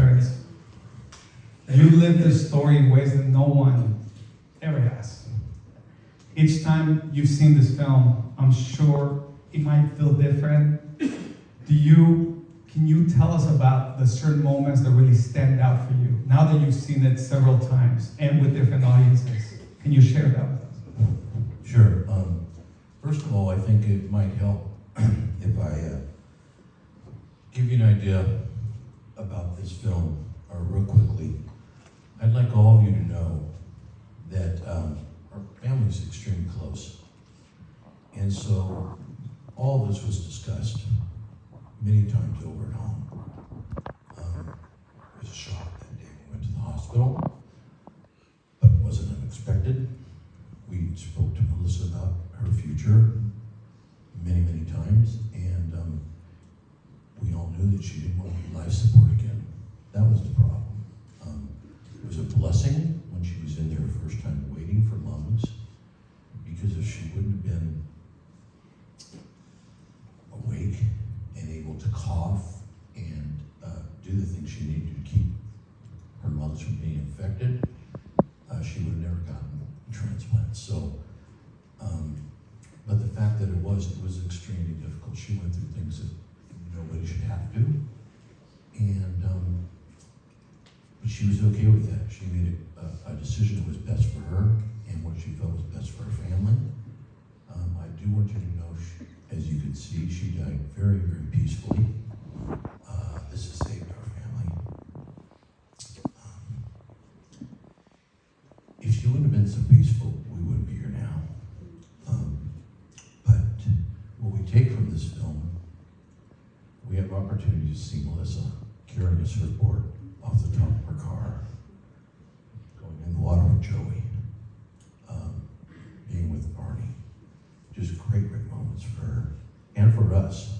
parents. You live this story in ways that no one ever has. Each time you've seen this film, I'm sure it might feel different. Can you tell us about the certain moments that really stand out for you, now that you've seen it several times and with different audiences? Can you share that with us? Sure. First of all, I think it might help if I give you an idea about this film real quickly. I'd like all of you to know that our family's extremely close. And so all of this was discussed many times over at home. It was a shock that day we went to the hospital, but it wasn't unexpected. We spoke to Melissa about her future many, many times, and we all knew that she didn't want to be life support again. That was the problem. It was a blessing when she was in there the first time waiting for lungs, because if she wouldn't have been awake and able to cough and do the things she needed to keep her lungs from being infected, she would have never gotten a transplant. So, but the fact that it was extremely difficult. She went through things that nobody should have to, and but she was okay with that. She made a decision that was best for her and what she felt was best for her family. I do want you to know, as you can see, she died very, very peacefully. This has saved our family. If she wouldn't have been so peaceful, we wouldn't be here now. But what we take from this film, we have opportunity to see Melissa carrying a surfboard off the top of her car, going in the water with Joey, being with Barney. Just great, great moments for her and for us.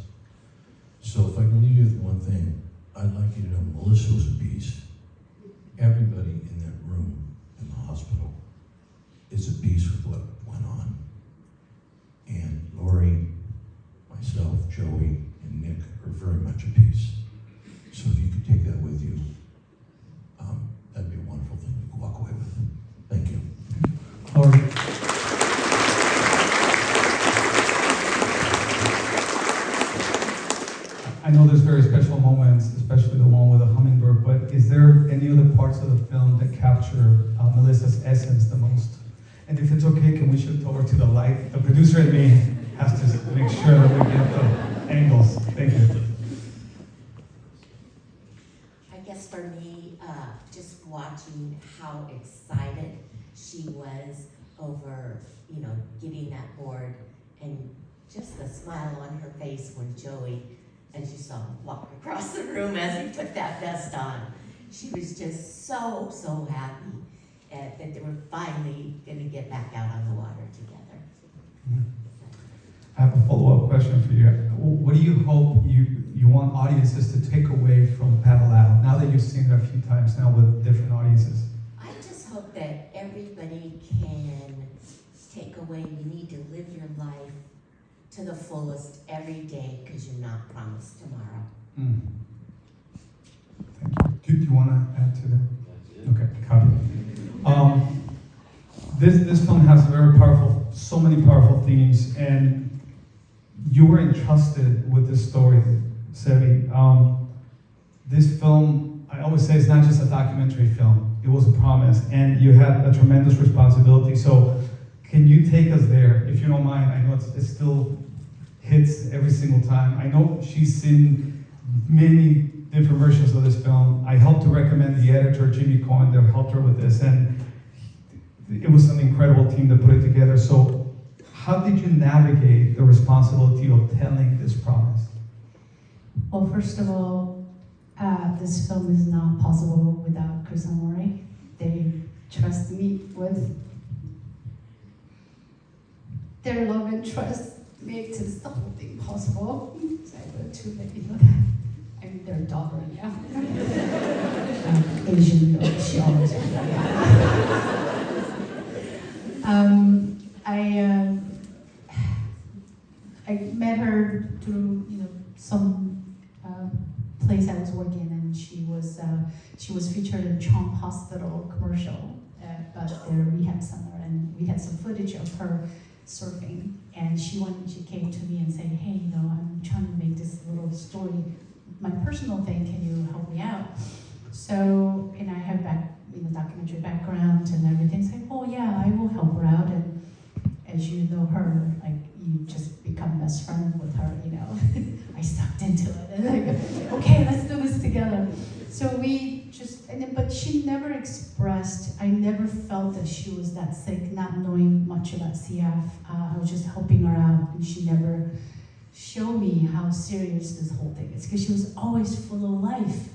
So if I can leave you with one thing, I'd like you to know Melissa was a beast. Everybody in that room in the hospital is a beast with what went on. And Lori, myself, Joey, and Nick are very much a piece. So if you could take that with you, that'd be a wonderful thing to walk away with. Thank you. Lori. I know there's very special moments, especially the one with the hummingbird, but is there any other parts of the film that capture Melissa's essence the most? And if it's okay, can we shift over to the light? The producer and me has to make sure that we get the angles. Thank you. I guess for me, just watching how excited she was over, getting that board, and just the smile on her face when Joey, as you saw, walked across the room as he put that vest on. She was just so, so happy that they were finally going to get back out on the water together. I have a follow-up question for you. What do you hope you want audiences to take away from Pappageorgas, now that you've seen it a few times now with different audiences? I just hope that everybody can take away, you need to live your life to the fullest every day, because you're not promised tomorrow. Thank you. Do you want to add to that? Okay, copy. This film has so many powerful themes, and you were entrusted with this story, Sebi. This film, I always say, it's not just a documentary film. It was a promise, and you had a tremendous responsibility. So, can you take us there, if you don't mind? I know it still hits every single time. I know she's seen many different versions of this film. I helped to recommend the editor, Jimmy Cohen, that helped her with this, and it was an incredible team that put it together. So how did you navigate the responsibility of telling this promise? Well, first of all, this film is not possible without Chris and Lori. They trust me with their love and trust makes the whole thing possible. So I want to let you know that. I'm their daughter, yeah. Asian girl, she always I met her through some place I was working, and she was She was featured in Trump Hospital commercial about their rehab center, and we had some footage of her surfing. And she came to me and said, "Hey, I'm trying to make this little story, my personal thing. Can you help me out?" So, and I have documentary background and everything. So, oh yeah, I will help her out. And as you know her, like you just become best friend with her. I sucked into it, and like, okay, let's do this together. So we just, but she never expressed. I never felt that she was that sick, not knowing much about CF. I was just helping her out, and she never showed me how serious this whole thing is, because she was always full of life.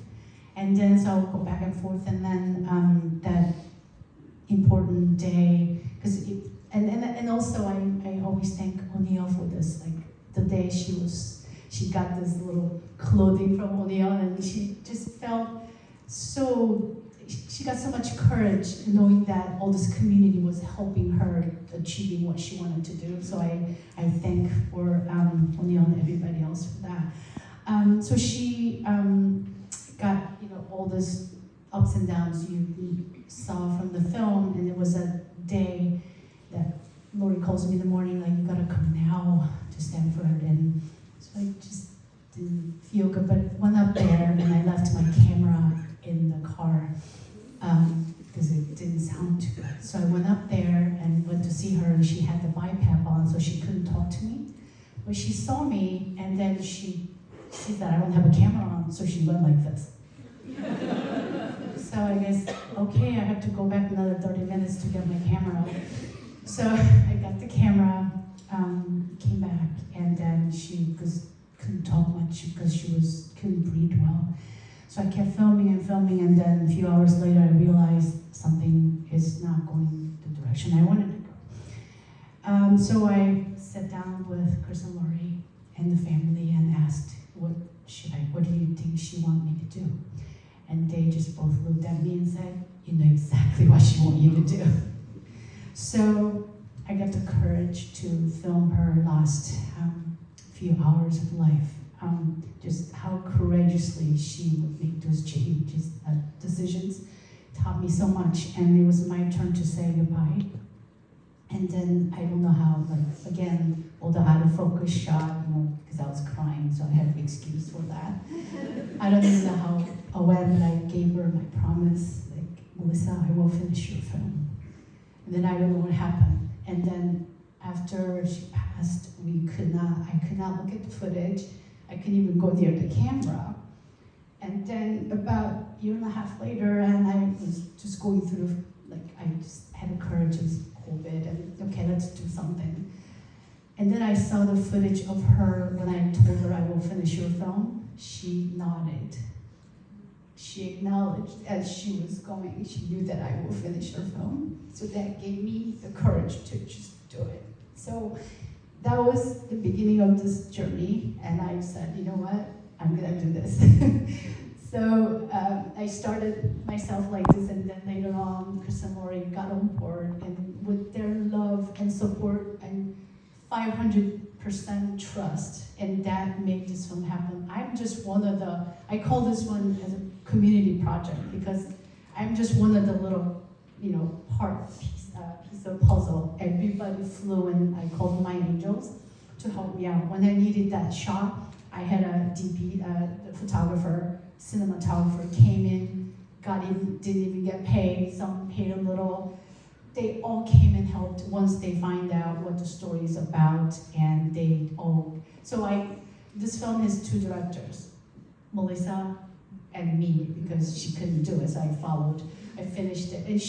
And then so I'll go back and forth, and then that important day, because and also I always thank O'Neill for this, like the day she got this little clothing from O'Neill, and she just felt she got so much courage knowing that all this community was helping her achieving what she wanted to do. So I thank for O'Neill and everybody else for that. So she got all this ups and downs you saw from the film, and it was a day that Lori calls me in the morning, like, "You gotta come now to Stanford," and so I just didn't feel good, but went up there, and I left my camera in the car because it didn't sound too good. So I went up there and went to see her, and she had the BiPAP on, so she couldn't talk to me. But she saw me, and then she sees that I don't have a camera on, so she went like this. So I guess, okay, I have to go back another 30 minutes to get my camera. So I got the camera, came back, and then she couldn't talk much because she couldn't breathe well. So I kept filming, and then a few hours later I realized something is not going the direction I wanted to go. So I sat down with Chris and Lori and the family and asked, what do you think she wants me to do? And they just both looked at me and said, "You know exactly what she wants you to do." So I got the courage to film her last few hours of life. Just how courageously she would make those decisions taught me so much. And it was my turn to say goodbye. And then I don't know how, again, all the out of focus shot, because I was crying, so I had an excuse for that. I don't even know how when I gave her my promise, like, "Melissa, I will finish your film." And then I don't know what happened. And then after she passed, I could not look at the footage. I couldn't even go near the camera. And then about a year and a half later, and I was just going through, I just had the courage of COVID, and okay, let's do something. And then I saw the footage of her when I told her I will finish your film. She nodded. She acknowledged as she was going, she knew that I will finish her film. So that gave me the courage to just do it. So that was the beginning of this journey, and I said, you know what, I'm gonna do this. So I started myself like this, and then later on, Chris and Lori got on board, and with their love and support and 500% trust, and that made this film happen. I'm just one of I call this one as a community project, because I'm just one of the little, piece of puzzle. Everybody flew in, I called my angels to help me out. When I needed that shot, I had a the photographer, cinematographer came in, didn't even get paid, some paid a little. They all came and helped once they find out what the story is about, and this film has two directors, Melissa and me, because she couldn't do it, so I finished it. And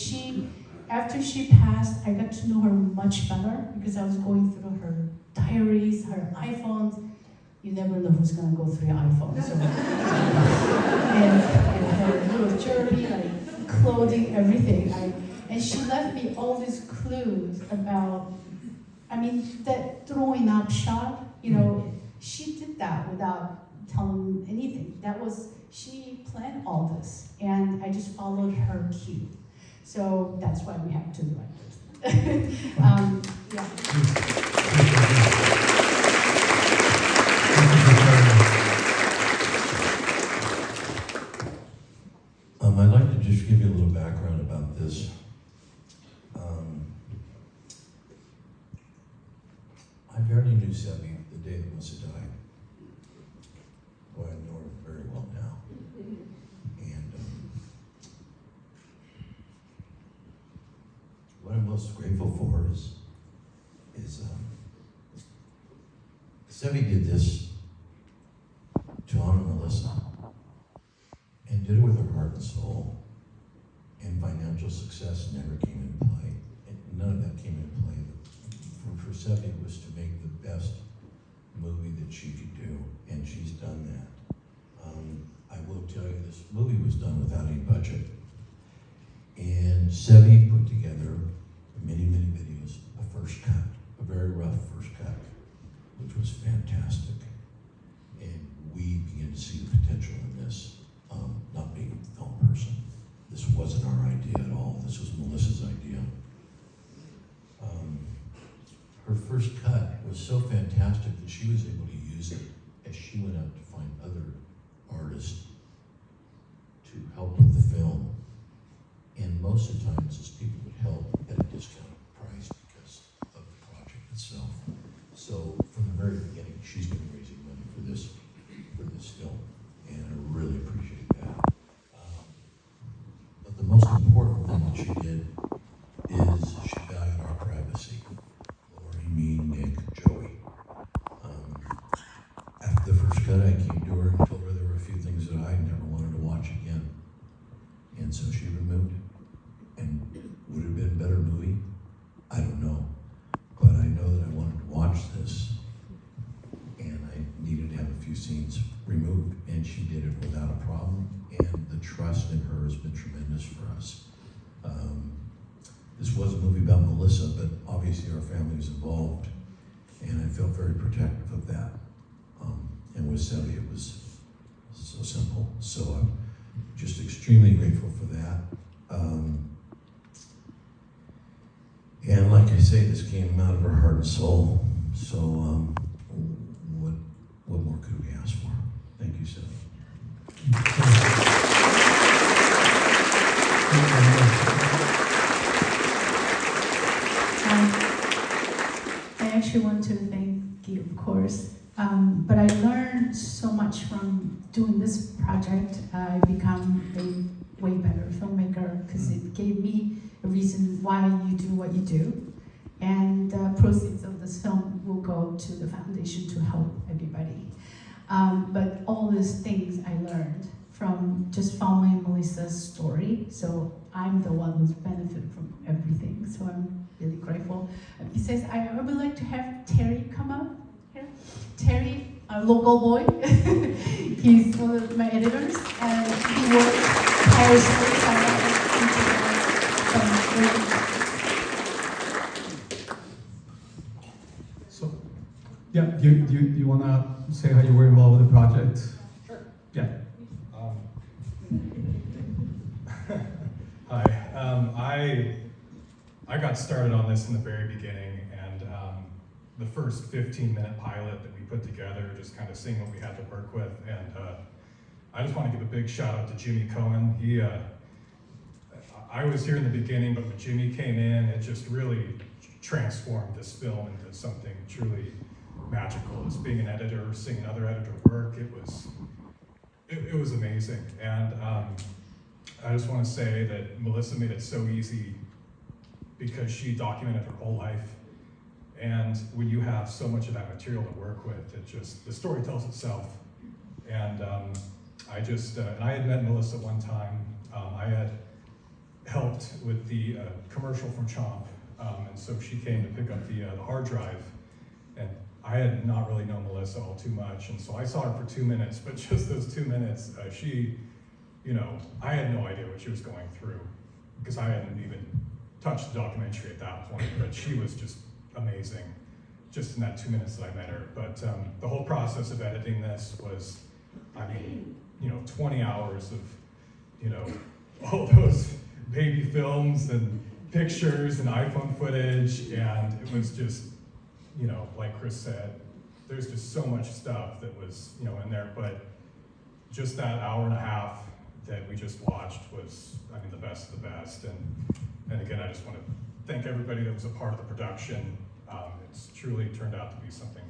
after she passed, I got to know her much better, because I was going through her diaries, her iPhones. You never know who's gonna go through your iPhone. So, and her little journey, clothing, everything. And she left me all these clues about, that throwing up shot, she did that without telling anything. She planned all this, and I just followed her cue. So that's why we have two directors. I'd like to just give you a little background about this. I barely knew Sebi the day that Melissa died. Boy, I know her very well now. And what I'm most grateful for is Sebi did this to honor Melissa and did it with her heart and soul. And financial success never came into play. And none of that came into play. For Sebi, it was to make the best movie that she could do, and she's done that. I will tell you, this movie was done without any budget. And Sebi put together many, many videos, a first cut, a very rough first cut, which was fantastic. And we began to see the potential in this, not being a film person. This wasn't our idea at all. This was Melissa's idea. Her first cut was so fantastic that she was able to use it as she went out to find other artists to help with the film. And most of the times, those people would help at a discounted price because of the project itself. So from the very beginning, she's been raising money for this film, and I really appreciate that. But the most important thing that she did is she valued our privacy. Lori, me, Nick, Joey. After the first cut, I came to her and told her there were a few things that I never wanted to watch again. And so she removed it. And would it have been a better movie? I don't know. But I know that I wanted to watch this. And I needed to have a few scenes removed. And she did it without a problem. And the trust in her has been tremendous for us. This was a movie about Melissa, but obviously our family was involved. And I felt very protective of that. And with Sebi, it was so simple. So I'm just extremely grateful for that. And like I say, this came out of her heart and soul. So what more could we ask for? Thank you, Sebi. I actually want to thank you, of course. But I learned so much from doing this project. I become a way better filmmaker because it gave me a reason why you do what you do. And the proceeds of this film will go to the foundation to help everybody. But all these things I learned from just following Melissa's story. So I'm the one who's benefited from everything. So I'm really grateful. Besides, I would like to have Terry come up here. Terry, a local boy. He's one of my editors, and he worked tirelessly. So, yeah, you want to say how you were involved with the project? Sure. Yeah. Hi. I got started on this in the very beginning, and the first 15-minute pilot that we put together, just kind of seeing what we had to work with, and I just want to give a big shout out to Jimmy Cohen. I was here in the beginning, but when Jimmy came in, it just really transformed this film into something truly magical. As being an editor, seeing another editor work, it was amazing. And I just want to say that Melissa made it so easy because she documented her whole life. And when you have so much of that material to work with, the story tells itself. And and I had met Melissa one time. I had helped with the commercial from Chomp. And so she came to pick up the hard drive. And I had not really known Melissa all too much. And so I saw her for 2 minutes, but just those 2 minutes, I had no idea what she was going through because I hadn't even touched the documentary at that point, but she was just amazing just in that 2 minutes that I met her. But the whole process of editing this was, 20 hours of, all those baby films and pictures and iPhone footage, and it was just, like Chris said, there's just so much stuff that was, in there, but just that hour and a half that we just watched was, I mean, the best of the best. And again, I just want to thank everybody that was a part of the production. It's truly turned out to be something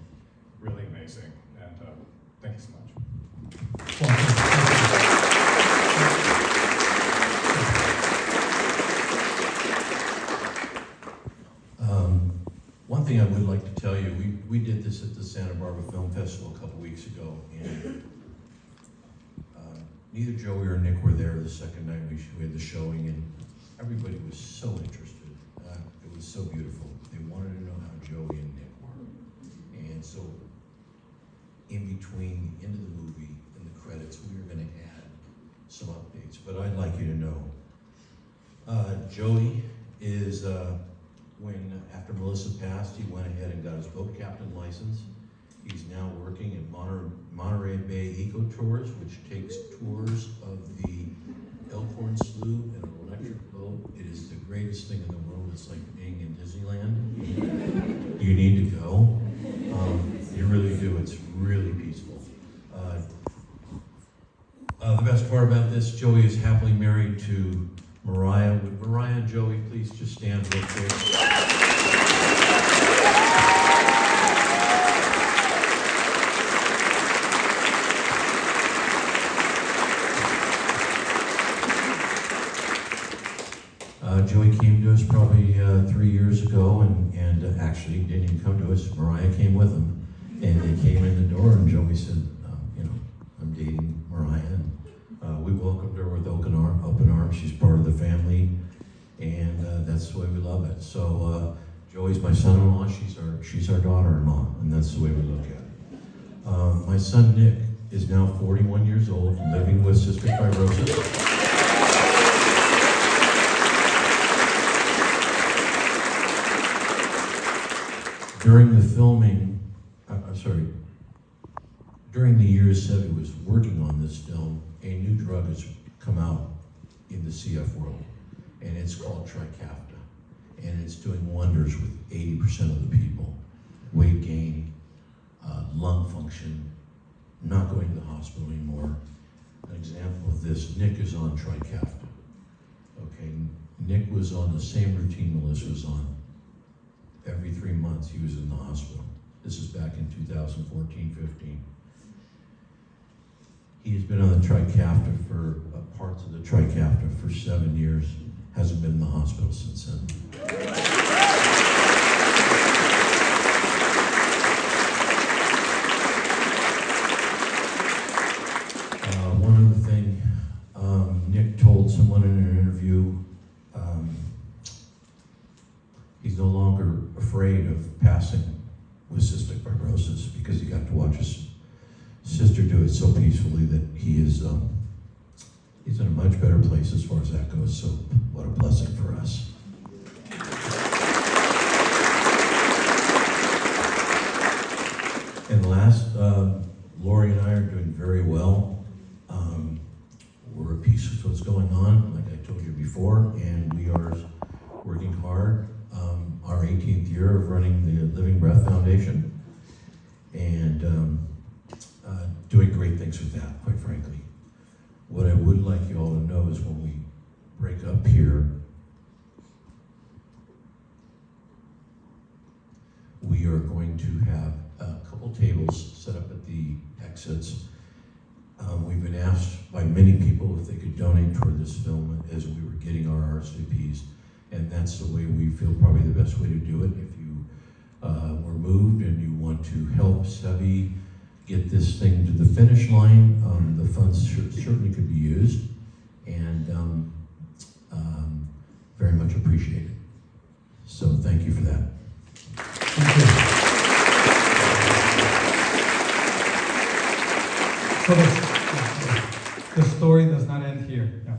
really amazing, and thank you so much. One thing I would like to tell you, we did this at the Santa Barbara Film Festival a couple weeks ago, and neither Joey or Nick were there the second night we had the showing, and everybody was so interested. It was so beautiful. They wanted to know how Joey and Nick were. And so, in between the end of the movie and the credits, we were going to add some updates. But I'd like you to know, Joey is, after Melissa passed, he went ahead and got his boat captain license. He's now working at Monterey Bay Eco Tours, which takes tours of the Elkhorn Slough and an electric boat. It is the greatest thing in the world. It's like being in Disneyland. You need to go. You really do. It's really peaceful. The best part about this, Joey is happily married to Mariah. Would Mariah and Joey please just stand real quick? Joey came to us probably 3 years ago, and actually didn't even come to us. Mariah came with him, and they came in the door, and Joey said, I'm dating Mariah, and we welcomed her with open arms. She's part of the family, and that's the way we love it. So Joey's my son-in-law. She's our daughter-in-law, and that's the way we look at it. My son Nick is now 41 years old, living with cystic fibrosis. During the filming, during the years Sebi was working on this film, a new drug has come out in the CF world, and it's called Trikafta, and it's doing wonders with 80% of the people. Weight gain, lung function, not going to the hospital anymore. An example of this, Nick is on Trikafta. Okay, Nick was on the same routine Melissa was on. Every 3 months he was in the hospital. This is back in 2014-15. He has been on the Trikafta for parts of the Trikafta for 7 years. Hasn't been in the hospital since then. One other thing, Nick told someone in an interview, he's no longer afraid of passing with cystic fibrosis because he got to watch his sister do it so peacefully that he's in a much better place as far as that goes. So what a blessing for us. And last, Lori and I are doing very well. We're at peace with what's going on, like I told you before, and we are working hard. Our 18th year of running the Living Breath Foundation, and doing great things with that, quite frankly. What I would like you all to know is when we break up here, we are going to have a couple tables set up at the exits. We've been asked by many people if they could donate toward this film as we were getting our RSVPs. And that's the way we feel probably the best way to do it. If you were moved and you want to help Sebi get this thing to the finish line, the funds certainly could be used, and very much appreciated. So thank you for that. Thank you. So the story does not end here. Yeah.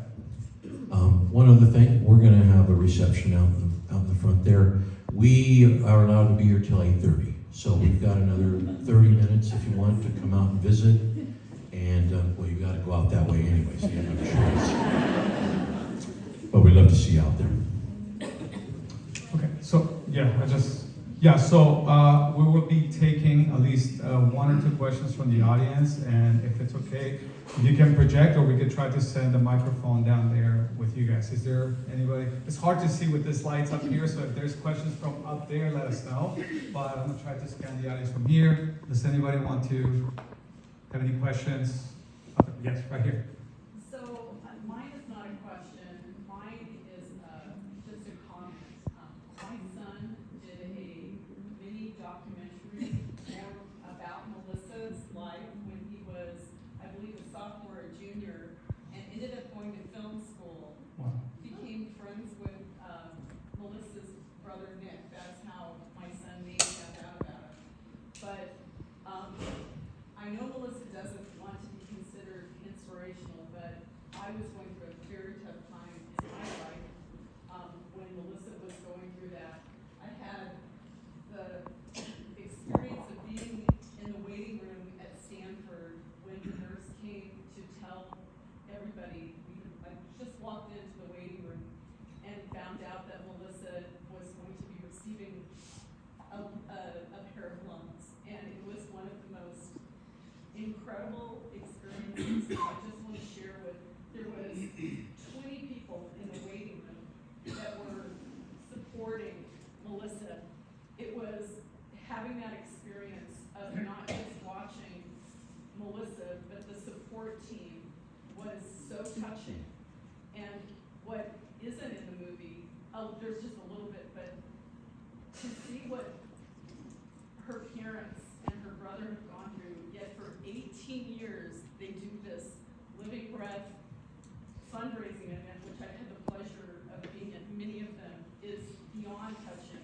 One other thing, we're going to have a reception out in the front there. We are allowed to be here till 8:30, so we've got another 30 minutes if you want to come out and visit. And well, you got to go out that way anyway, so you have no choice. But we'd love to see you out there. Okay. So yeah, Yeah, so we will be taking at least 1 or 2 questions from the audience, and if it's okay, you can project, or we could try to send a microphone down there with you guys. Is there anybody? It's hard to see with this lights up here, so if there's questions from up there, let us know. But I'm gonna try to scan the audience from here. Does anybody want to have any questions? Yes, right here. So mine is not a question, mine is just a comment. My son did a mini documentary about Melissa's life when he was, I believe, a sophomore or junior, and ended up going to film school. Wow. Became friends with Melissa's brother Nick. That's how my son Nate found out about it. But I know Melissa doesn't want to be considered inspirational, but I was going through a very tough time in my life when Melissa was going through that. I had the experience of being in the waiting room at Stanford when the nurse came to tell everybody. I just walked into the waiting room and found out that Melissa was going to be receiving a pair of lungs, and it was one of the most incredible experiences. I just want to share with, there was 20 people in the waiting room that were supporting Melissa. It was having that experience of not just watching Melissa, but the support team was so touching. And what isn't in the movie, there's just a little bit, but to see what her parents and her brother have gone through, yet for 18 years, they do this Living Breath fundraising event, which I had the pleasure of being at many of them, is beyond touching.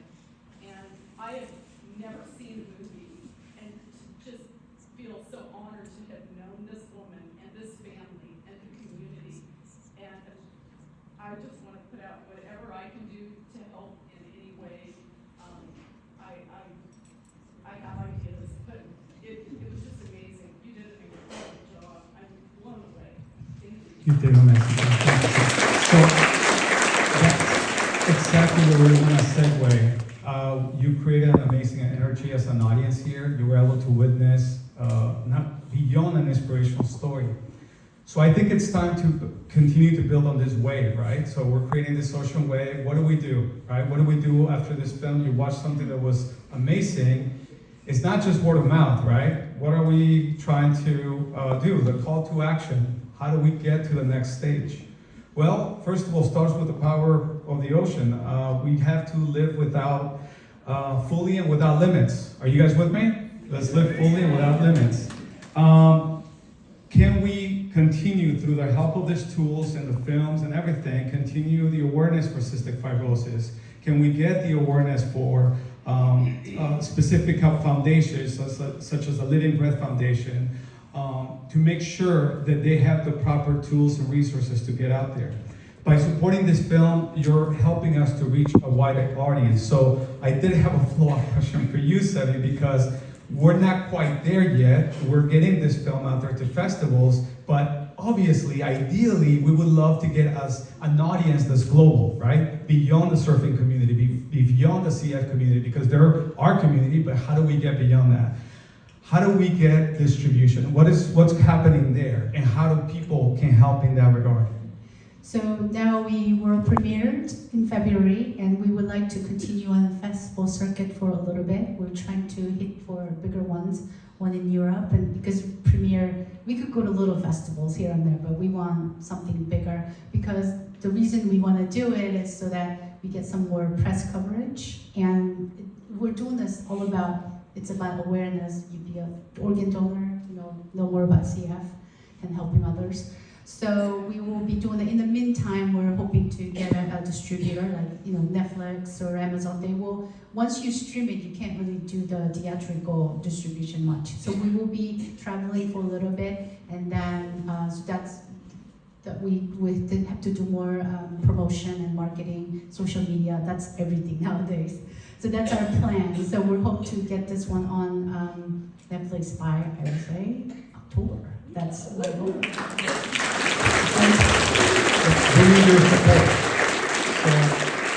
And I have never seen the movie, and to just feel so honored to have known this woman and this family and the community. And I just want to put out whatever I can do to help in any way. I have ideas, but it was just amazing. You did an incredible job. I'm blown away. Thank you. You did amazing. So that's exactly where we want to segue. You created an amazing energy as an audience here. You were able to witness not beyond an inspirational story. So I think it's time to continue to build on this wave, right? So we're creating this social wave. What do we do, right? What do we do after this film? You watch something that was amazing. It's not just word of mouth, right? What are we trying to do? The call to action. How do we get to the next stage? Well, first of all, starts with the power of the ocean. We have to live without fully and without limits. Are you guys with me? Let's live fully and without limits. Can we continue through the help of these tools and the films and everything, continue the awareness for cystic fibrosis? Can we get the awareness for specific help foundations, such as the Living Breath Foundation, to make sure that they have the proper tools and resources to get out there? By supporting this film, you're helping us to reach a wider audience. So I did have a follow-up question for you, Sebi, because we're not quite there yet. We're getting this film out there to festivals, but obviously, ideally, we would love to get us an audience that's global, right? Beyond the surfing community, beyond the CF community, because they're our community, but how do we get beyond that? How do we get distribution? What's happening there, and how do people can help in that regard? So now we were premiered in February, and we would like to continue on the festival circuit for a little bit. We're trying to hit for bigger ones, one in Europe, and because premiere, we could go to little festivals here and there, but we want something bigger, because the reason we want to do it is so that we get some more press coverage, and we're doing this all about, it's about awareness. You be an organ donor, know more about CF and helping others. So we will be doing it. In the meantime, we're hoping to get a distributor like Netflix or Amazon. They will, once you stream it, you can't really do the theatrical distribution much. So we will be traveling for a little bit, and then so that's that we did have to do more promotion and marketing, social media. That's everything nowadays. So that's our plan. So we hope to get this one on Netflix by, I would say, October. That's my hope. We need your support.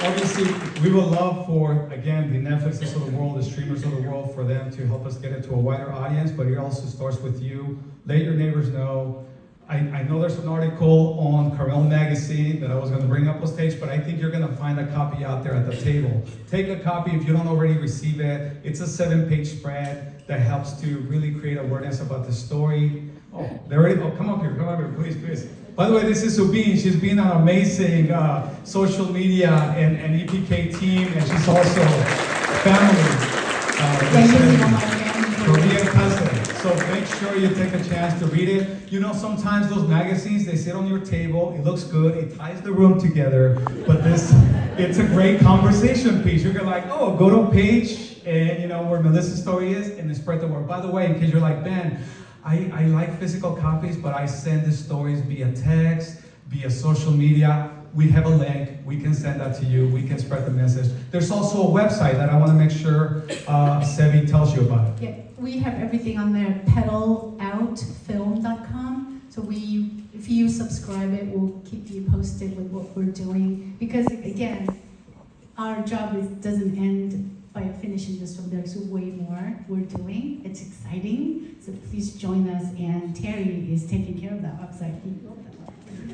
So obviously, we would love for, again, the Netflixes of the world, the streamers of the world, for them to help us get it to a wider audience, but it also starts with you. Let your neighbors know. I know there's an article on Carmel Magazine that I was gonna bring up on stage, but I think you're gonna find a copy out there at the table. Take a copy if you don't already receive it. It's a 7-page spread that helps to really create awareness about the story. Oh, come up here, please, please. By the way, this is Subin. She's been an amazing social media and EPK team, and she's also family. Korean cousin. So make sure you take a chance to read it. You know, sometimes those magazines, they sit on your table, it looks good, it ties the room together, but it's a great conversation piece. You're like, oh, go to a page, and you know, where Melissa's story is, and then spread the word. By the way, in case you're like, Ben, I like physical copies, but I send the stories via text, via social media. We have a link, we can send that to you, we can spread the message. There's also a website that I want to make sure Sebi tells you about. Yeah, we have everything on there, pedaloutfilm.com. So if you subscribe it, we'll keep you posted with what we're doing. Because again, our job doesn't end by finishing this film. There's way more we're doing. It's exciting. So please join us. And Terry is taking care of that website.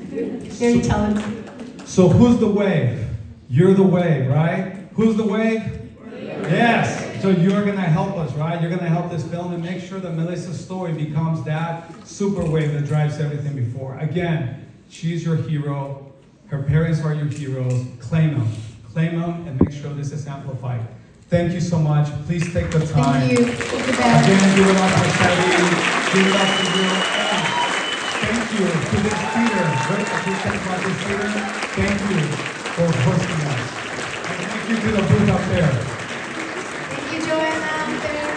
Very talented. So who's the wave? You're the wave, right? Who's the wave? Yes. So you're gonna help us, right? You're gonna help this film and make sure that Melissa's story becomes that super wave that drives everything before. Again, she's your hero. Her parents are your heroes. Claim them. Claim them and make sure this is amplified. Thank you so much. Please take the time. Thank you. Again, give it up for Sebi. Give it up for you. Thank you to this theater. Great appreciation about this theater. Thank you for hosting us. And thank you to the booth up there. Thank you, Joanna, out there.